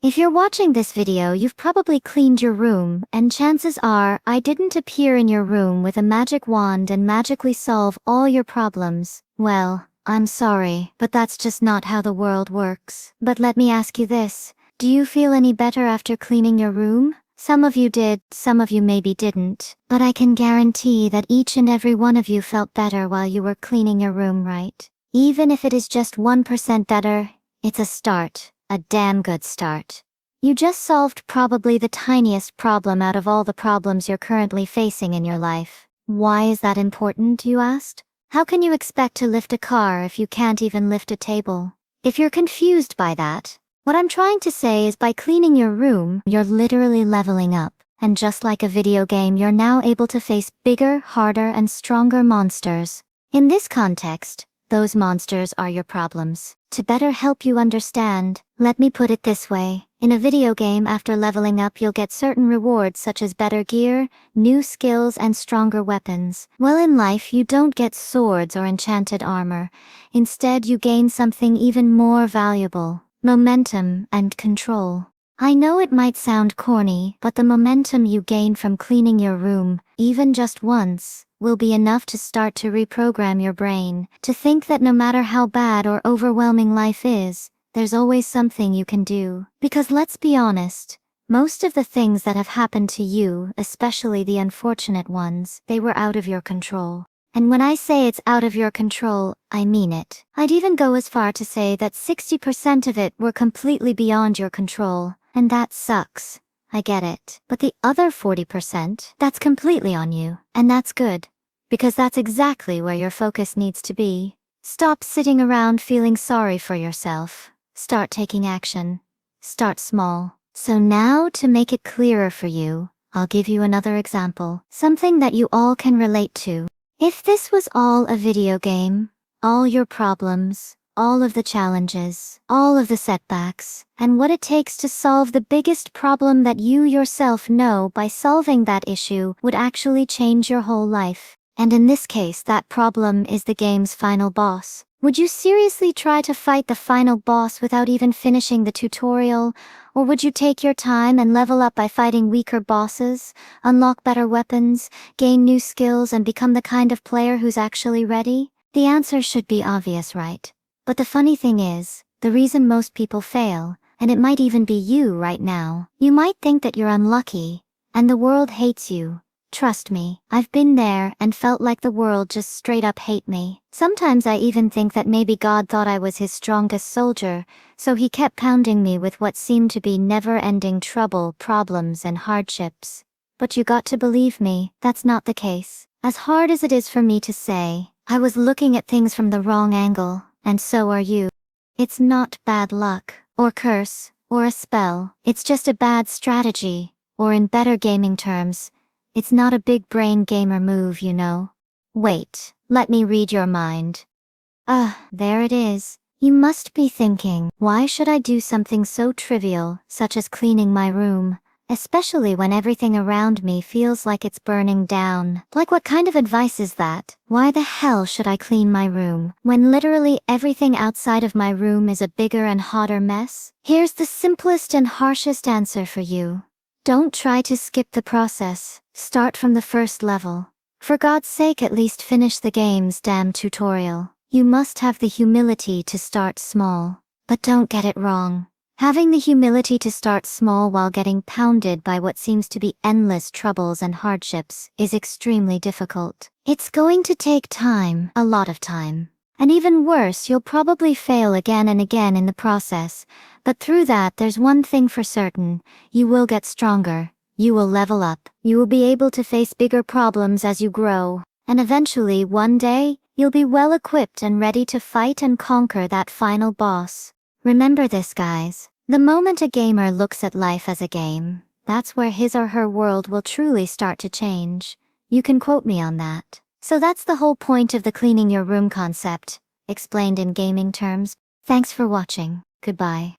If you're watching this video, you've probably cleaned your room, and chances are I didn't appear in your room with a magic wand and magically solve all your problems. Well, I'm sorry, but that's just not how the world works. But let me ask you this. Do you feel any better after cleaning your room? Some of you did, some of you maybe didn't. But I can guarantee that each and every one of you felt better while you were cleaning your room, right? Even if it is just 1% better, it's a start. A damn good start. You just solved probably the tiniest problem out of all the problems you're currently facing in your life. Why is that important, you asked? How can you expect to lift a car if you can't even lift a table? If you're confused by that, what I'm trying to say is by cleaning your room, you're literally leveling up. And just like a video game, you're now able to face bigger, harder, and stronger monsters. In this context, those monsters are your problems. To better help you understand, let me put it this way. In a video game, after leveling up, you'll get certain rewards such as better gear, new skills, and stronger weapons. Well, in life, you don't get swords or enchanted armor. Instead, you gain something even more valuable: momentum and control. I know it might sound corny, but the momentum you gain from cleaning your room, even just once, will be enough to start to reprogram your brain, to think that no matter how bad or overwhelming life is, there's always something you can do. Because let's be honest, most of the things that have happened to you, especially the unfortunate ones, they were out of your control. And when I say it's out of your control, I mean it. I'd even go as far to say that 60% of it were completely beyond your control, and that sucks. I get it. But the other 40%, that's completely on you, and that's good. Because that's exactly where your focus needs to be. Stop sitting around feeling sorry for yourself. Start taking action. Start small. So now, to make it clearer for you, I'll give you another example. Something that you all can relate to. If this was all a video game, all your problems, all of the challenges, all of the setbacks, and what it takes to solve the biggest problem that you yourself know by solving that issue would actually change your whole life. And in this case, that problem is the game's final boss. Would you seriously try to fight the final boss without even finishing the tutorial? Or would you take your time and level up by fighting weaker bosses, unlock better weapons, gain new skills, and become the kind of player who's actually ready? The answer should be obvious, right? But the funny thing is, the reason most people fail, and it might even be you right now, you might think that you're unlucky, and the world hates you. Trust me, I've been there and felt like the world just straight up hate me. Sometimes I even think that maybe God thought I was his strongest soldier, so he kept pounding me with what seemed to be never-ending trouble, problems, and hardships. But you got to believe me, that's not the case. As hard as it is for me to say, I was looking at things from the wrong angle, and so are you. It's not bad luck, or curse, or a spell. It's just a bad strategy, or in better gaming terms, it's not a big brain gamer move, you know. Wait, let me read your mind. There it is. You must be thinking, why should I do something so trivial, such as cleaning my room, especially when everything around me feels like it's burning down? Like, what kind of advice is that? Why the hell should I clean my room, when literally everything outside of my room is a bigger and hotter mess? Here's the simplest and harshest answer for you. Don't try to skip the process. Start from the first level. For God's sake, at least finish the game's damn tutorial. You must have the humility to start small. But don't get it wrong. Having the humility to start small while getting pounded by what seems to be endless troubles and hardships is extremely difficult. It's going to take time, a lot of time. And even worse, you'll probably fail again and again in the process. But through that, there's one thing for certain: you will get stronger. You will level up. You will be able to face bigger problems as you grow. And eventually, one day, you'll be well equipped and ready to fight and conquer that final boss. Remember this, guys. The moment a gamer looks at life as a game, that's where his or her world will truly start to change. You can quote me on that. So that's the whole point of the cleaning your room concept, explained in gaming terms. Thanks for watching. Goodbye.